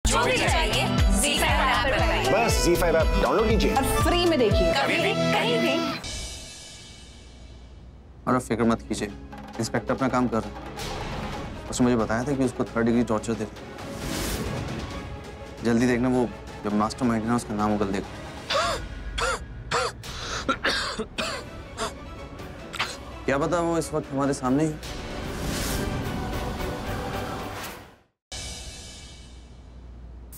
जो भी चाहिए ZEE5 ऐप पर पाइए। बस ZEE5 ऐप डाउनलोड कीजिए और फ्री में देखिए, कभी भी कहीं भी। और अब फिक्र मत कीजिए, इंस्पेक्टर अपना काम कर रहे हैं। उसने मुझे बताया था कि उसको 3rd डिग्री टॉर्चर दे रहे। जल्दी देखना, वो जब मास्टरमाइंड है ना उसका नाम उगल देगा। क्या पता वो इस वक्त हमारे सामने ही।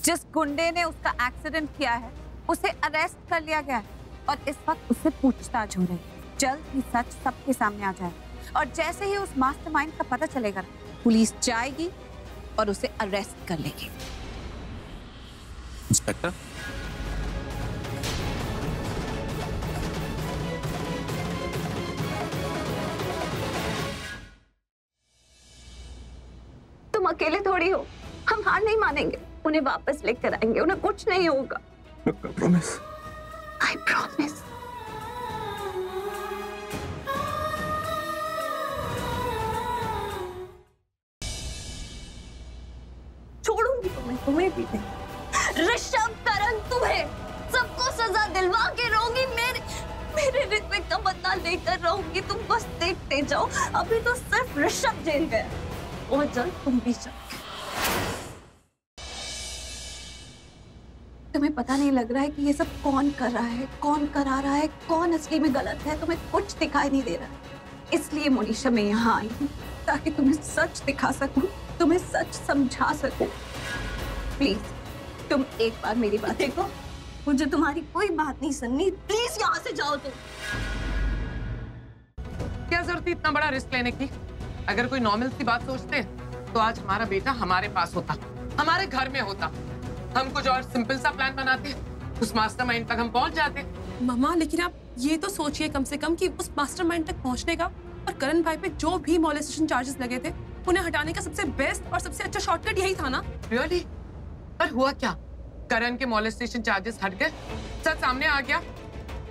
जिस गुंडे ने उसका एक्सीडेंट किया है उसे अरेस्ट कर लिया गया है और इस वक्त उससे पूछताछ हो रही है। जल्द ही सच सबके सामने आ जाएगा और जैसे ही उस मास्टरमाइंड का पता चलेगा पुलिस जाएगी और उसे अरेस्ट कर लेगी। इंस्पेक्टर, तुम अकेले थोड़ी हो, हम हार नहीं मानेंगे, उन्हें वापस लेकर आएंगे, उन्हें कुछ नहीं होगा। प्रॉमिस। I promise। छोड़ूंगी तुम्हें भी नहीं। ऋषभ, करण, तुम्हें सबको सजा दिलवा के रहूंगी, मेरे ऋत्विक का बदला लेकर रहूंगी। तुम बस देखते जाओ, अभी तो सिर्फ ऋषभ जेल गया और जल्द तुम भी जाओगे। तुम्हें पता नहीं लग रहा है कि ये सब कौन कर रहा है, कौन करा रहा है, कौन असली में गलत है? तुम्हें कुछ दिखाई नहीं दे रहा है। इसलिए मोनिशा मैं यहाँ आई हूँ ताकि तुम्हें सच दिखा सकूं, तुम्हें सच समझा सकूं। प्लीज तुम एक बार मेरी बात देखो, मुझे तुम्हारी कोई बात नहीं सुननी। प्लीज यहाँ से जाओ तुम। क्या जरूरत थी इतना बड़ा रिस्क लेने की? अगर कोई नॉर्मल सी बात सोचते तो आज हमारा बेटा हमारे पास होता, हमारे घर में होता। हम कुछ और सिंपल सा प्लान बनाते, उस मास्टरमाइंड तक हम पहुंच जाते। मम्मा, लेकिन आप ये तो सोचिए कम से कम कि उस मास्टरमाइंड तक पहुंचने का और करण भाई पे जो भी मॉलेस्टेशन चार्जेस लगे थे उन्हें हटाने का सबसे बेस्ट और सबसे अच्छा शॉर्टकट यही था ना। रियली? पर हुआ क्या? करण के मॉलेस्टेशन चार्जेस हट गए, सच सामने आ गया,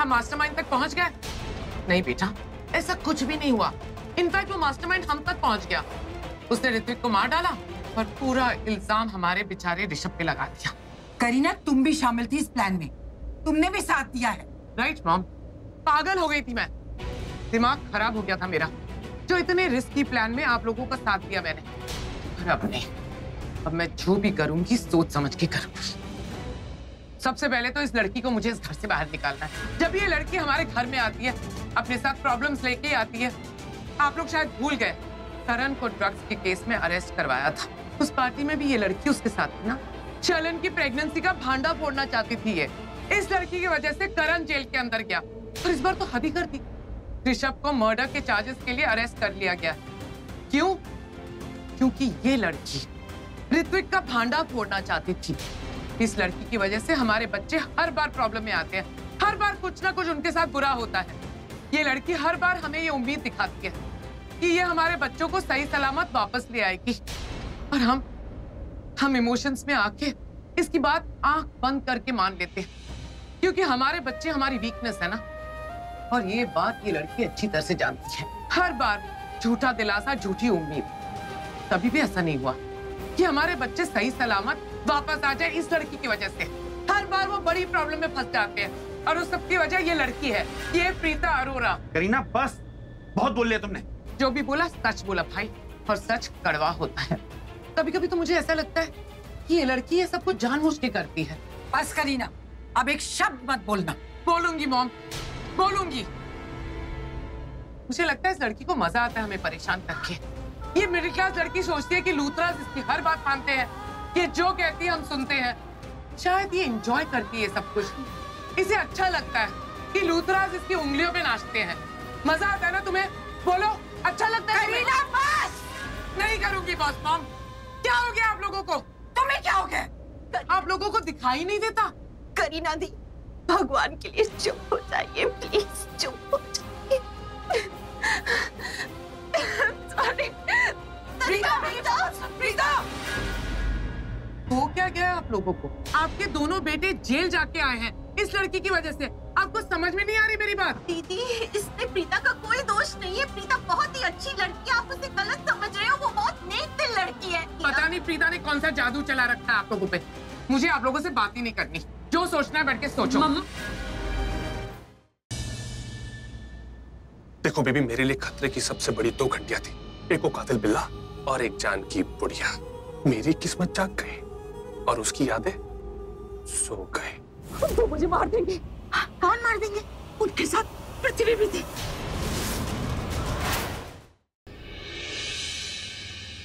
हम मास्टरमाइंड तक पहुंच गए? नहीं बेटा, ऐसा कुछ भी नहीं हुआ। इनफैक्ट वो मास्टरमाइंड हम तक पहुंच गया। उसने ऋत्विक को मार डाला और पूरा इल्जाम हमारे बेचारे ऋषभ पे लगा दिया। करीना, तुम भी शामिल थी इस प्लान में, तुमने भी साथ दिया है। राइट मॉम, पागल हो गई थी मैं, दिमाग खराब हो गया था मेरा, जो इतने रिस्की प्लान में आप लोगों का साथ दिया मैंने। पर अब नहीं, अब मैं जो भी करूंगी सोच समझ के करूंगी। सबसे पहले तो इस लड़की को मुझे इस घर से बाहर निकालना है। जब ये लड़की हमारे घर में आती है, अपने साथ प्रॉब्लम्स लेके आती है। आप लोग शायद भूल गए, करण को ड्रग्स के केस में अरेस्ट करवाया था। उस पार्टी में भी ये लड़की उसके साथ थी ना। शलन की प्रेगनेंसी का भांडा फोड़ना चाहती थी ये। इस लड़की की वजह से करण जेल के अंदर गया और इस बार तो हद ही कर दी। ऋषभ को मर्डर के चार्जेस के लिए अरेस्ट कर लिया गया। क्यों? क्योंकि ये लड़की ऋत्विक का भांडा फोड़ना चाहती थी। इस लड़की की वजह से हमारे बच्चे हर बार प्रॉब्लम में आते हैं, हर बार कुछ ना कुछ उनके साथ बुरा होता है। ये लड़की हर बार हमें ये उम्मीद दिखाती है कि ये हमारे बच्चों को सही सलामत वापस ले आएगी, और हम इमोशंस में आके इसकी बात आंख बंद करके मान लेते हैं, क्योंकि हमारे बच्चे हमारी वीकनेस है ना। और ये बात ये लड़की अच्छी तरह से जानती है। हर बार झूठा दिलासा, झूठी उम्मीद। कभी भी ऐसा नहीं हुआ कि हमारे बच्चे सही सलामत वापस आ जाए इस लड़की की वजह से। हर बार वो बड़ी प्रॉब्लम में फंस जाते हैं और उस सबकी वजह ये लड़की है, ये प्रीता अरोरा। करीना बस, बहुत बोल लिया तुमने। जो भी बोला सच बोला भाई, और सच कड़वा होता है। कभी कभी तो मुझे ऐसा लगता है कि ये लड़की ये सब कुछ जानबूझ के करती है। बस करीना, अब एक शब्द मत बोलना। बोलूंगी मॉम, बोलूंगी। मुझे लगता है इस लड़की को मजा आता है हमें परेशान करके। ये मिडिल क्लास लड़की सोचती है कि लूथरास इसकी हर बात मानते हैं, ये जो कहती है हम सुनते हैं। शायद ये एंजॉय करती है सब कुछ। इसे अच्छा लगता है कि लूथरास इसकी उंगलियों पे नाचते हैं। मजा आता है ना तुम्हें? बोलो, अच्छा लगता है? करीना बस! नहीं करूंगी बॉस मॉम। क्या हो गया आप लोगों को? तुम्हें क्या हो गया? आप लोगों को दिखाई नहीं देता? करीना दी, भगवान के लिए चुप हो जाइए प्लीज, चुप हो जाइए। सॉरी। प्रीता, प्रीता! हो क्या गया आप लोगों को? आपके दोनों बेटे जेल जाके आए हैं इस लड़की की वजह से। आपको समझ में नहीं आ रही मेरी बात? दीदी, इसमें प्रीता का कोई दोष नहीं है। प्रीता बहुत ही अच्छी लड़की है, आप उसे गलत समझ रहे हो। वो बहुत नेक दिल लड़की है। पता नहीं प्रीता ने कौन सा जादू चला रखा है आप लोगों पे। मुझे आप लोगों से बात ही नहीं करनी। जो सोचना है बैठ के सोचो। मम्मा देखो बेबी, मेरे लिए खतरे की सबसे बड़ी 2 घंटियां थी, एक वो कातिल बिल्ला और एक जान की बुढ़िया। मेरी किस्मत जाग गई और उसकी यादें सो गए। वो मुझे मार देंगे। कौन मार देंगे? उनके साथ पृथ्वी भी थी।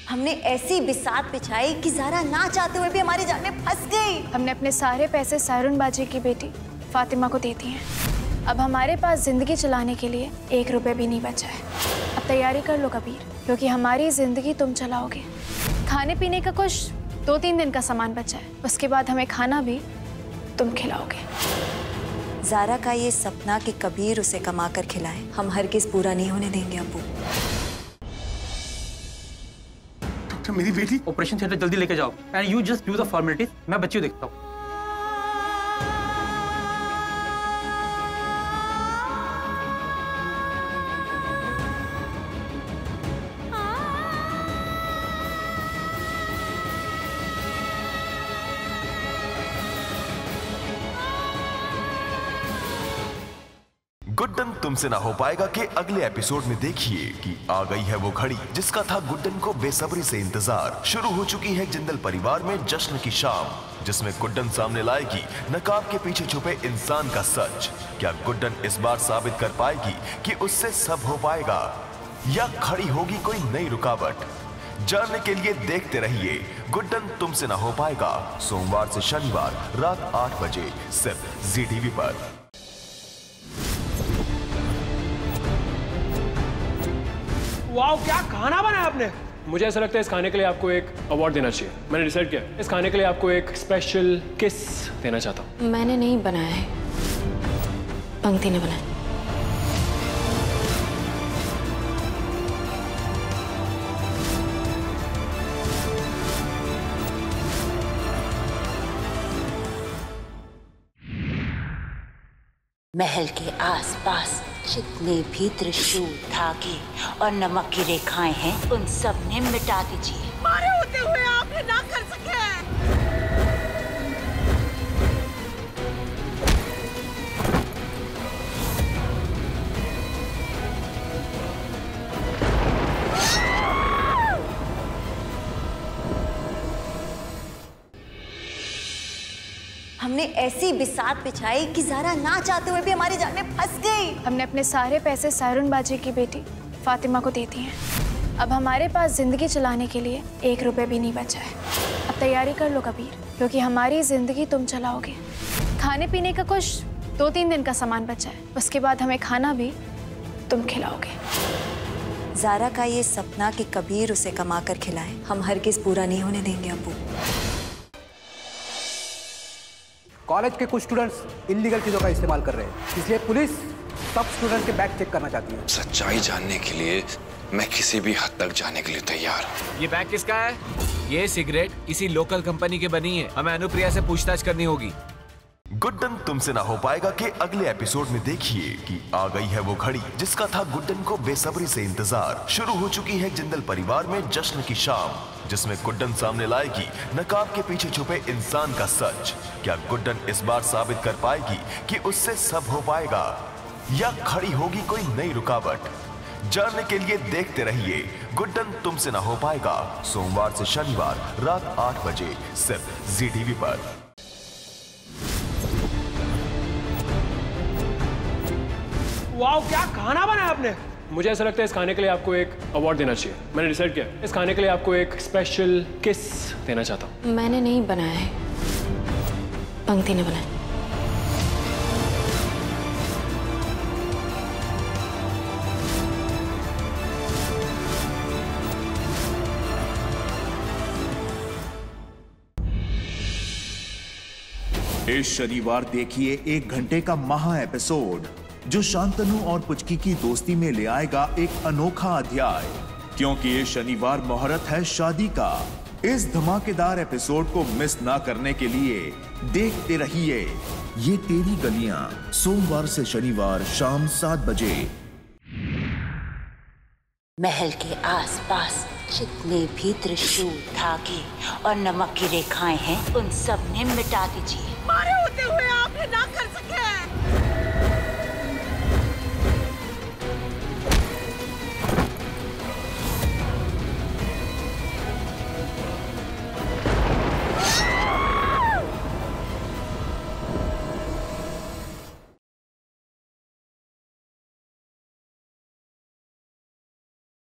हमने ऐसी बिसात बिछाई कि ज़ारा ना चाहते हुए भी हमारी जान में फंस गई। हमने अपने सारे पैसे सारून बाजी की बेटी फातिमा को दे दिए हैं। अब हमारे पास जिंदगी चलाने के लिए 1 रुपए भी नहीं बचा है। अब तैयारी कर लो कबीर, क्योंकि हमारी जिंदगी तुम चलाओगे। खाने पीने का कुछ 2-3 दिन का सामान बचा है, उसके बाद हमें खाना भी तुम खिलाओगे। ज़ारा का ये सपना कि कबीर उसे कमा कर खिलाए, हम हरगिज़ पूरा नहीं होने देंगे अब्बू। डॉक्टर, मेरी बेटी ऑपरेशन थिएटर जल्दी लेके जाओ and you just do the formalities. मैं बच्ची को देखता हूँ। गुड्डन तुमसे ना हो पाएगा कि अगले एपिसोड में देखिए कि आ गई है वो घड़ी जिसका था गुड्डन को बेसब्री से इंतजार। शुरू हो चुकी है जिंदल परिवार में जश्न की शाम, जिसमें गुड्डन सामने लाएगी नकाब के पीछे छुपे इंसान का सच। क्या गुड्डन इस बार साबित कर पाएगी कि उससे सब हो पाएगा, या खड़ी होगी कोई नई रुकावट? जानने के लिए देखते रहिए गुड्डन तुमसे ना हो पाएगा, सोमवार से शनिवार रात 8 बजे सिर्फ जी टीवी पर। वाओ, क्या खाना बनाया आपने! मुझे ऐसा लगता है इस खाने के लिए आपको एक अवार्ड देना चाहिए। मैंने डिसाइड किया, इस खाने के लिए आपको एक स्पेशल किस देना चाहता हूँ। मैंने नहीं बनाया है, पंक्ति ने बनाया। महल के आसपास जितने भी त्रिशूल, धागे और नमक की रेखाएं हैं, उन सब ने मिटा दीजिए। मारे होते हुए आपने ना कर सके। हमने ऐसी बिसात बिछाई कि ज़ारा ना चाहते हुए भी हमारी जान में फंस गई। हमने अपने सारे पैसे सारून बाजी की बेटी फातिमा को दे दिए हैं। अब हमारे पास जिंदगी चलाने के लिए 1 रुपए भी नहीं बचा है। अब तैयारी कर लो कबीर, क्योंकि हमारी जिंदगी तुम चलाओगे। खाने पीने का कुछ 2-3 दिन का सामान बचा है, उसके बाद हमें खाना भी तुम खिलाओगे। ज़ारा का ये सपना कि कबीर उसे कमा कर खिलाए, हम हरगिज़ पूरा नहीं होने देंगे अब्बू। कॉलेज के कुछ स्टूडेंट्स इल्लीगल चीजों का इस्तेमाल कर रहे हैं, इसलिए पुलिस सब स्टूडेंट्स के बैग चेक करना चाहती है। सच्चाई जानने के लिए मैं किसी भी हद तक जाने के लिए तैयार हूँ। ये बैग किसका है? ये सिगरेट किसी लोकल कंपनी की बनी है, हमें अनुप्रिया से पूछताछ करनी होगी। गुड्डन तुमसे ना हो पाएगा कि अगले एपिसोड में देखिए कि आ गई है वो घड़ी जिसका था गुड्डन को बेसब्री से इंतजार। शुरू हो चुकी है जिंदल परिवार में जश्न की शाम, जिसमें गुड्डन सामने लाएगी नकाब के पीछे छुपे इंसान का सच। क्या गुड्डन इस बार साबित कर पाएगी कि उससे सब हो पाएगा, या खड़ी होगी कोई नई रुकावट? जानने के लिए देखते रहिए गुड्डन तुमसे ना हो पाएगा, सोमवार से शनिवार रात 8 बजे सिर्फ जी टीवी पर। वाओ, क्या खाना बनाया आपने! मुझे ऐसा लगता है इस खाने के लिए आपको एक अवार्ड देना चाहिए। मैंने डिसाइड किया, इस खाने के लिए आपको एक स्पेशल किस देना चाहता हूँ। मैंने नहीं बनाया है, पंक्ति ने बनाया। इस शनिवार देखिए 1 घंटे का महा एपिसोड जो शांतनु और पुचकी की दोस्ती में ले आएगा एक अनोखा अध्याय, क्योंकि ये शनिवार मुहूर्त है शादी का। इस धमाकेदार एपिसोड को मिस ना करने के लिए देखते रहिए ये तेरी गलियां, सोमवार से शनिवार शाम 7 बजे। महल के आसपास जितने भी त्रिशूल, धागे और नमक की रेखाएं हैं, उन सब ने मिटा दीजिए। मारे होते हुए आप ये ना कर सके।